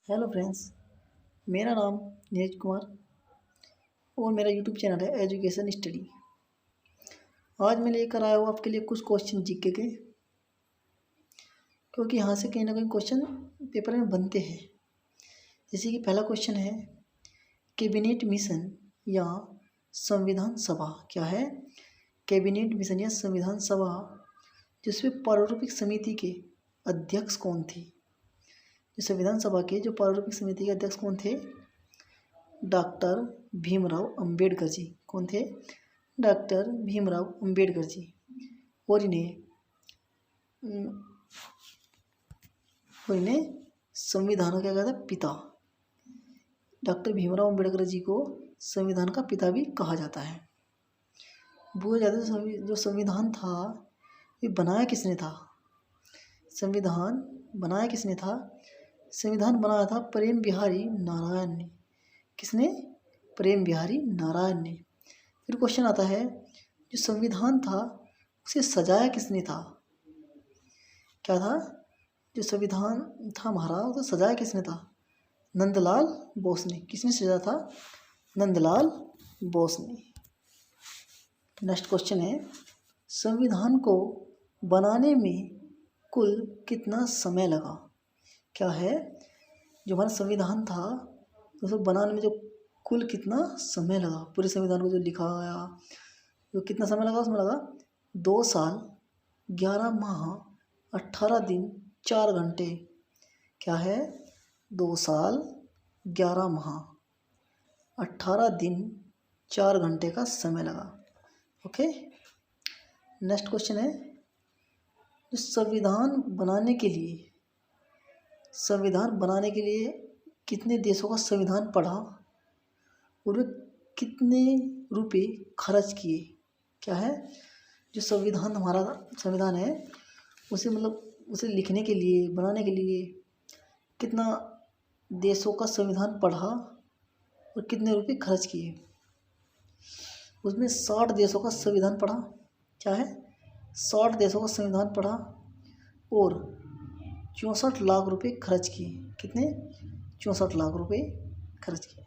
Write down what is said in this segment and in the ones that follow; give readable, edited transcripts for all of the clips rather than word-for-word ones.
Hello friends, मेरा नाम नीरज कुमार और मेरा यूट्यूब चैनल है एजुकेशन स्टडी। आज मैं लेकर आया हूँ आपके लिए कुछ क्वेश्चन जीके के, क्योंकि यहाँ से कहीं ना कहीं क्वेश्चन पेपर में बनते हैं। जैसे कि पहला क्वेश्चन है, कैबिनेट मिशन या संविधान सभा क्या है? कैबिनेट मिशन या संविधान सभा, जिसमें प्रारूपिक समिति के अध्यक्ष कौन थे? जो संविधान सभा के जो प्रारूपिक समिति के अध्यक्ष कौन थे? डॉक्टर भीमराव अंबेडकर जी। कौन थे? डॉक्टर भीमराव अंबेडकर जी। और इन्हें संविधान का क्या कहता है? पिता। डॉक्टर भीमराव अंबेडकर जी को संविधान का पिता भी कहा जाता है। बहुत ज़्यादा जो संविधान था ये बनाया किसने था? संविधान बनाया किसने था? संविधान बनाया था प्रेम बिहारी नारायण ने। किसने? प्रेम बिहारी नारायण ने। फिर क्वेश्चन आता है, जो संविधान था उसे सजाया किसने था? क्या था? जो संविधान था हमारा उसे सजाया किसने था? नंदलाल बोस ने। किसने सजाया था? नंदलाल बोस ने। नेक्स्ट क्वेश्चन है, संविधान को बनाने में कुल कितना समय लगा? क्या है? जो हमारा संविधान था उसको बनाने में जो कुल कितना समय लगा, पूरे संविधान को जो लिखाया, जो कितना समय लगा? उसमें लगा 2 साल 11 माह 18 दिन 4 घंटे। क्या है? 2 साल 11 माह 18 दिन 4 घंटे का समय लगा। ओके। नेक्स्ट क्वेश्चन है, जो संविधान बनाने के लिए कितने देशों का संविधान पढ़ा और कितने रुपए खर्च किए? क्या है? जो संविधान हमारा संविधान है उसे लिखने के लिए, बनाने के लिए कितना देशों का संविधान पढ़ा और कितने रुपए खर्च किए? उसमें 60 देशों का संविधान पढ़ा। क्या है? 60 देशों का संविधान पढ़ा और 64 लाख रुपए खर्च किए। कितने? 64 लाख रुपए खर्च किए।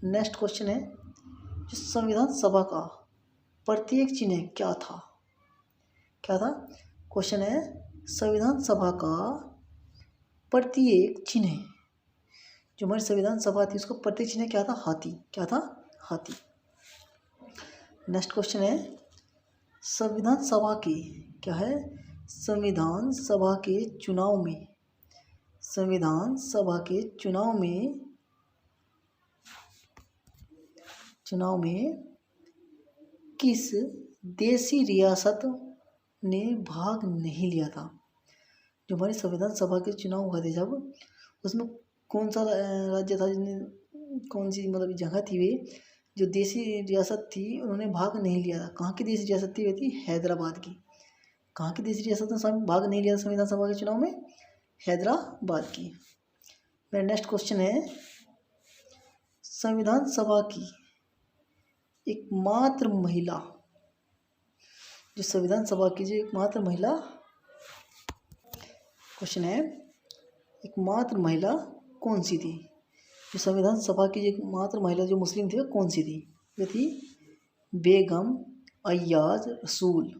नेक्स्ट क्वेश्चन है, जो संविधान सभा का प्रत्येक चिन्ह क्या था? क्या था? क्वेश्चन है, संविधान सभा का प्रत्येक चिन्ह, जो हमारी संविधान सभा थी उसका प्रत्येक चिन्ह क्या था? हाथी। क्या था? हाथी। नेक्स्ट क्वेश्चन है, संविधान सभा के क्या है? संविधान सभा के चुनाव में किस देशी रियासत ने भाग नहीं लिया था? जो हमारी संविधान सभा के चुनाव हुए थे जब, उसमें कौन सा राज्य था जिसने, कौन सी जगह थी वे जो देशी रियासत थी उन्होंने भाग नहीं लिया था? कहाँ की देशी रियासत थी? वे थी हैदराबाद की। कहाँ की देशी रियासत ने भाग नहीं लिया संविधान सभा के चुनाव में? हैदराबाद की। मेरा नेक्स्ट क्वेश्चन है, संविधान सभा की एकमात्र महिला, जो संविधान सभा की जो एकमात्र महिला, क्वेश्चन है, एकमात्र महिला कौन सी थी? जो संविधान सभा की जो एकमात्र महिला जो मुस्लिम थी वो कौन सी थी? वो थी बेगम अय्याज रसूल।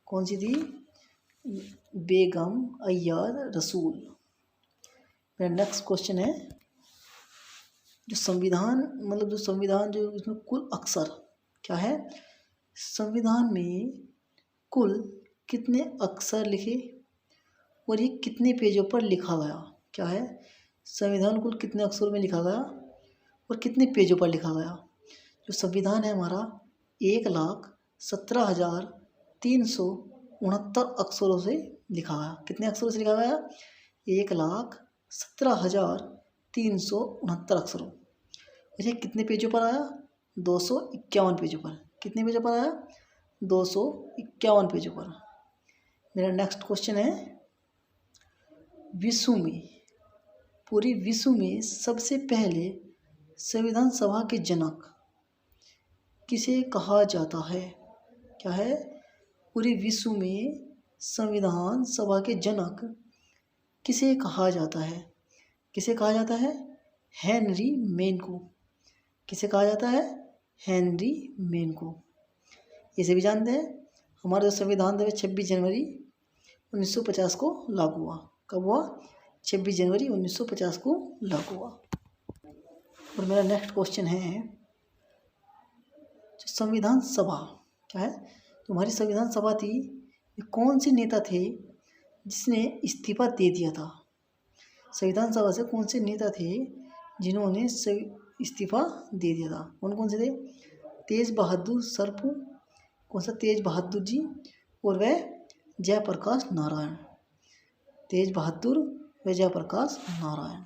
कौन सी थी? बेगम अय्याज रसूल। मेरा नेक्स्ट क्वेश्चन है, जो संविधान जो इसमें कुल अक्षर क्या है? संविधान में कुल कितने अक्षर लिखे और ये कितने पेजों पर लिखा गया? क्या है? संविधान कुल कितने अक्षरों में लिखा गया और कितने पेजों पर लिखा गया? जो संविधान है हमारा 1,17,369 अक्षरों से लिखा गया। कितने अक्षरों से लिखा गया? 1,17,369 अक्षरों। ये कितने पेजों पर आया? 251 पेजों पर। कितने पेजों पर आया? 251 पेजों पर। मेरा नेक्स्ट क्वेश्चन है, पूरे विश्व में सबसे पहले संविधान सभा के जनक किसे कहा जाता है? क्या है? पूरे विश्व में संविधान सभा के जनक किसे कहा जाता है? किसे कहा जाता है? हेनरी मेन को। किसे कहा जाता है? हेनरी मेन को। इसे भी जानते हैं। हमारा जो संविधान था 26 जनवरी 1950 को लागू हुआ। कब हुआ? 26 जनवरी 1950 को लागू हुआ। और मेरा नेक्स्ट क्वेश्चन है, जो संविधान सभा क्या है? तुम्हारी संविधान सभा थी, ये कौन से नेता थे जिसने इस्तीफा दे दिया था? संविधान सभा से कौन से नेता थे जिन्होंने इस्तीफा दे दिया था? कौन कौन से थे? तेज बहादुर सरपू, कौन सा? तेज बहादुर जी, और वह जयप्रकाश नारायण। तेज बहादुर व जयप्रकाश नारायण।